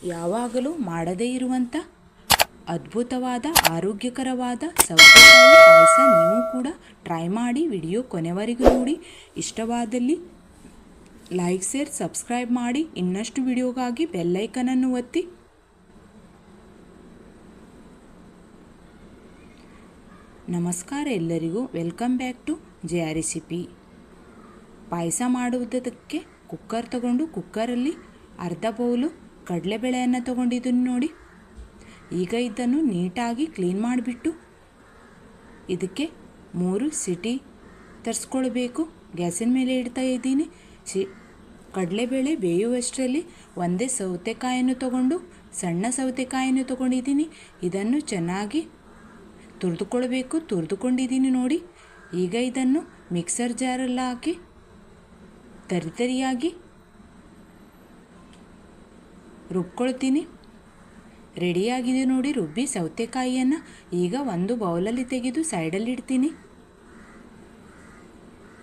ಯಾವಾಗಲೂ ಮಾಡದೇ ಇರುವಂಥ ಅದ್ಭುತವಾದ ಆರೋಗ್ಯಕರವಾದ ಸೌತೆಕಾಯಿ ಪಾಯಸ ನೀವು ಕೂಡ ಟ್ರೈ ಮಾಡಿ. ವಿಡಿಯೋ ಕೊನೆವರೆಗೂ ನೋಡಿ. ಇಷ್ಟವಾದಲ್ಲಿ ಲೈಕ್ ಶೇರ್ ಸಬ್ಸ್ಕ್ರೈಬ್ ಮಾಡಿ. ಇನ್ನಷ್ಟು ವಿಡಿಯೋಗಾಗಿ ಬೆಲ್ಲೈಕನನ್ನು ಒತ್ತಿ. ನಮಸ್ಕಾರ ಎಲ್ಲರಿಗೂ, welcome back to Jaya recipe. ಪಾಯಸ ಮಾಡುವುದಕ್ಕೆ ಕುಕ್ಕರ್ ತಗೊಂಡು ಕುಕ್ಕರಲ್ಲಿ ಅರ್ಧ ಬೌಲು ಕಡಲೆಬೇಳೆಯನ್ನು ತಗೊಂಡಿದ್ದೀನಿ ನೋಡಿ. ಈಗ ಇದನ್ನು ನೀಟಾಗಿ ಕ್ಲೀನ್ ಮಾಡಿಬಿಟ್ಟು ಇದಕ್ಕೆ 3 ಸಿಟಿ ತರಿಸ್ಕೊಳ್ಬೇಕು. ಗ್ಯಾಸಿನ ಮೇಲೆ ಇಡ್ತಾ ಇದ್ದೀನಿ. ಕಡಲೆಬೇಳೆ ಬೇಯುವಷ್ಟರಲ್ಲಿ ಒಂದೇ ಸೌತೆಕಾಯನ್ನು ತಗೊಂಡು ಸಣ್ಣ ಸೌತೆಕಾಯನ್ನು ತಗೊಂಡಿದ್ದೀನಿ. ಇದನ್ನು ಚೆನ್ನಾಗಿ ತುರಿದುಕೊಳ್ಬೇಕು. ತುರಿದುಕೊಂಡಿದ್ದೀನಿ ನೋಡಿ. ಈಗ ಇದನ್ನು ಮಿಕ್ಸರ್ ಜಾರಲ್ಲಿ ಹಾಕಿ ತರಿಯಾಗಿ ರುಬ್ಕೊಳ್ತೀನಿ. ರೆಡಿಯಾಗಿದೆ ನೋಡಿ ರುಬ್ಬಿ ಸೌತೆಕಾಯಿಯನ್ನು. ಈಗ ಒಂದು ಬೌಲಲ್ಲಿ ತೆಗೆದು ಸೈಡಲ್ಲಿ ಇಡ್ತೀನಿ.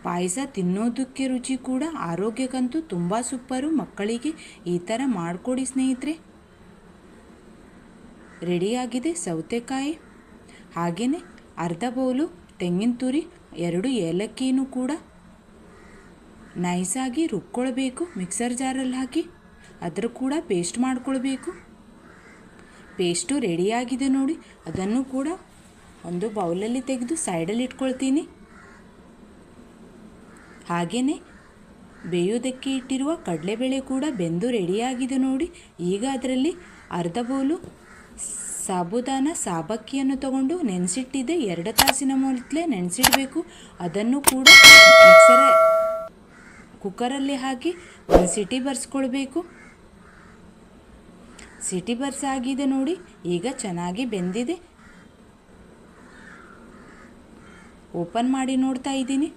ಪಾಯಸ ತಿನ್ನೋದಕ್ಕೆ ರುಚಿ ಕೂಡ, ಆರೋಗ್ಯಕ್ಕಂತೂ ತುಂಬ ಸೂಪರು. ಮಕ್ಕಳಿಗೆ ಈ ಥರ ಮಾಡಿಕೊಡಿ ಸ್ನೇಹಿತರೆ. ರೆಡಿಯಾಗಿದೆ ಸೌತೆಕಾಯಿ. ಹಾಗೆಯೇ ಅರ್ಧ ಬೌಲು ತೆಂಗಿನ ತುರಿ, 2 ಏಲಕ್ಕಿನೂ ಕೂಡ ನೈಸಾಗಿ ರುಬ್ಕೊಳ್ಬೇಕು. ಮಿಕ್ಸರ್ ಜಾರಲ್ಲಿ ಹಾಕಿ ಅದರ ಕೂಡ ಪೇಸ್ಟ್ ಮಾಡ್ಕೊಳ್ಬೇಕು. ಪೇಸ್ಟು ರೆಡಿಯಾಗಿದೆ ನೋಡಿ. ಅದನ್ನು ಕೂಡ ಒಂದು ಬೌಲಲ್ಲಿ ತೆಗೆದು ಸೈಡಲ್ಲಿ ಇಟ್ಕೊಳ್ತೀನಿ. ಹಾಗೆಯೇ ಬೇಯೋದಕ್ಕೆ ಇಟ್ಟಿರುವ ಕಡಲೆಬೇಳೆ ಕೂಡ ಬೆಂದು ರೆಡಿಯಾಗಿದೆ ನೋಡಿ. ಈಗ ಅದರಲ್ಲಿ ಅರ್ಧ ಬೌಲು ಸಾಬುದಾನ ಸಾಬಕ್ಕಿಯನ್ನು ತಗೊಂಡು ನೆನೆಸಿಟ್ಟಿದ್ದೆ. 2 ತಾಸಿನ ಮೊದಲೇ ನೆನೆಸಿಡಬೇಕು. ಅದನ್ನು ಕೂಡ ಕುಕ್ಕರಲ್ಲಿ ಹಾಕಿ 1 ಸಿಟಿ ಬರ್ಸ್ಕೊಳ್ಬೇಕು. ಸಿಟಿ ಬರ್ಸಾಗಿದೆ ನೋಡಿ. ಈಗ ಚೆನ್ನಾಗಿ ಬೆಂದಿದೆ. ಓಪನ್ ಮಾಡಿ ನೋಡ್ತಾ ಇದ್ದೀನಿ.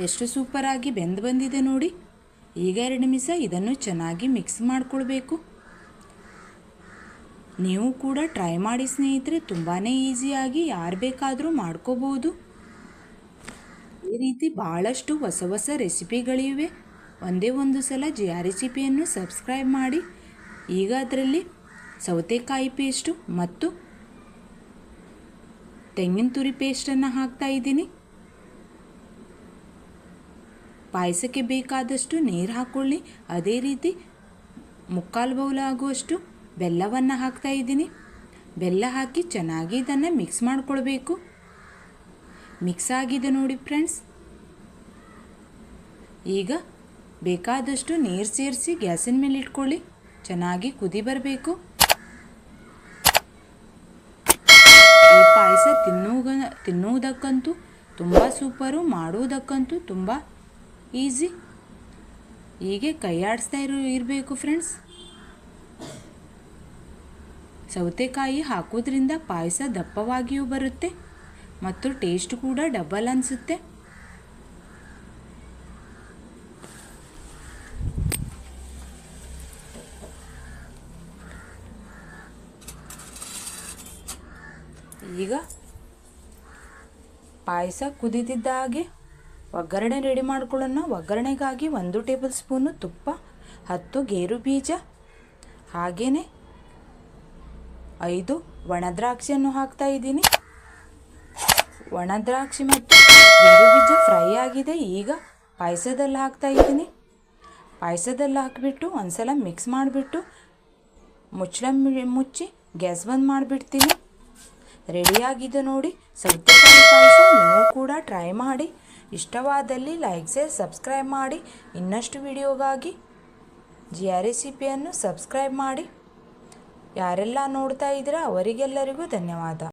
ಎಷ್ಟು ಸೂಪರಾಗಿ ಬಂದಿದೆ ನೋಡಿ. ಈಗ 2 ನಿಮಿಷ ಇದನ್ನು ಚೆನ್ನಾಗಿ ಮಿಕ್ಸ್ ಮಾಡಿಕೊಳ್ಬೇಕು. ನೀವು ಕೂಡ ಟ್ರೈ ಮಾಡಿ ಸ್ನೇಹಿತರೆ. ತುಂಬಾ ಈಸಿಯಾಗಿ ಯಾರು ಬೇಕಾದರೂ ಮಾಡ್ಕೋಬೋದು. ಈ ರೀತಿ ಭಾಳಷ್ಟು ಹೊಸ ರೆಸಿಪಿಗಳಿವೆ. ಒಂದೇ ಒಂದು ಸಲ ಜಯ ರೆಸಿಪಿಯನ್ನು ಸಬ್ಸ್ಕ್ರೈಬ್ ಮಾಡಿ. ಈಗ ಅದರಲ್ಲಿ ಸೌತೆಕಾಯಿ ಪೇಸ್ಟು ಮತ್ತು ತೆಂಗಿನ ತುರಿ ಪೇಸ್ಟನ್ನು ಹಾಕ್ತಾ ಇದ್ದೀನಿ. ಪಾಯಸಕ್ಕೆ ಬೇಕಾದಷ್ಟು ನೀರು ಹಾಕ್ಕೊಳ್ಳಿ. ಅದೇ ರೀತಿ 3/4 ಬೌಲ್ ಆಗುವಷ್ಟು ಬೆಲ್ಲವನ್ನು ಹಾಕ್ತಾ ಇದ್ದೀನಿ. ಬೆಲ್ಲ ಹಾಕಿ ಚೆನ್ನಾಗಿ ಇದನ್ನು ಮಿಕ್ಸ್ ಮಾಡಿಕೊಳ್ಬೇಕು. ಮಿಕ್ಸ್ ಆಗಿದೆ ನೋಡಿ ಫ್ರೆಂಡ್ಸ್. ಈಗ ಬೇಕಾದಷ್ಟು ನೀರು ಸೇರಿಸಿ ಗ್ಯಾಸಿನ ಮೇಲೆ ಇಟ್ಕೊಳ್ಳಿ. ಚೆನ್ನಾಗಿ ಕುದಿ ಬರಬೇಕು. ಈ ಪಾಯಸ ತಿನ್ನುವುದಕ್ಕಂತೂ ತುಂಬ ಸೂಪರು, ಮಾಡುವುದಕ್ಕಂತೂ ತುಂಬ ಈಸಿ. ಹೀಗೆ ಕೈ ಆಡಿಸ್ತಾ ಇರಬೇಕು ಫ್ರೆಂಡ್ಸ್. ಸೌತೆಕಾಯಿ ಹಾಕೋದ್ರಿಂದ ಪಾಯಸ ದಪ್ಪವಾಗಿಯೂ ಬರುತ್ತೆ ಮತ್ತು ಟೇಸ್ಟ್ ಕೂಡ ಡಬಲ್ ಅನಿಸುತ್ತೆ. ಈಗ ಪಾಯಸ ಕುದಿತಿದ್ದ ಹಾಗೆ ಒಗ್ಗರಣೆ ರೆಡಿ ಮಾಡ್ಕೊಳ್ಳೋಣ. ಒಗ್ಗರಣೆಗಾಗಿ 1 ಟೇಬಲ್ ಸ್ಪೂನು ತುಪ್ಪ, 10 ಗೇರು ಬೀಜ, ಹಾಗೆಯೇ 5 ಒಣ ದ್ರಾಕ್ಷಿಯನ್ನು ಹಾಕ್ತಾ ಇದ್ದೀನಿ. ಒಣ ದ್ರಾಕ್ಷಿ ಮತ್ತು ಗೇರು ಬೀಜ ಫ್ರೈ ಆಗಿದೆ. ಈಗ ಪಾಯಸದಲ್ಲಿ ಹಾಕ್ತಾ ಇದ್ದೀನಿ. ಪಾಯಸದಲ್ಲಿ ಹಾಕಿಬಿಟ್ಟು ಒಂದ್ಸಲ ಮಿಕ್ಸ್ ಮಾಡಿಬಿಟ್ಟು ಮುಚ್ಚಿ ಗ್ಯಾಸ್ ಬಂದ್ ಮಾಡಿಬಿಡ್ತೀನಿ. ರೆಡಿಯಾಗಿದೆ ನೋಡಿ ಸೌತೆಕಾಯಿ ಪಾಯಸ. ನೀವು ಕೂಡ ಟ್ರೈ ಮಾಡಿ. ಇಷ್ಟವಾದಲ್ಲಿ ಲೈಕ್ ಶೇರ್ ಸಬ್ಸ್ಕ್ರೈಬ್ ಮಾಡಿ. ಇನ್ನಷ್ಟು ವಿಡಿಯೋಗಾಗಿ ಜಯ ರೆಸಿಪಿಯನ್ನು ಸಬ್ಸ್ಕ್ರೈಬ್ ಮಾಡಿ. ಯಾರೆಲ್ಲ ನೋಡ್ತಾ ಇದ್ದೀರಾ ಅವರಿಗೆಲ್ಲರಿಗೂ ಧನ್ಯವಾದ.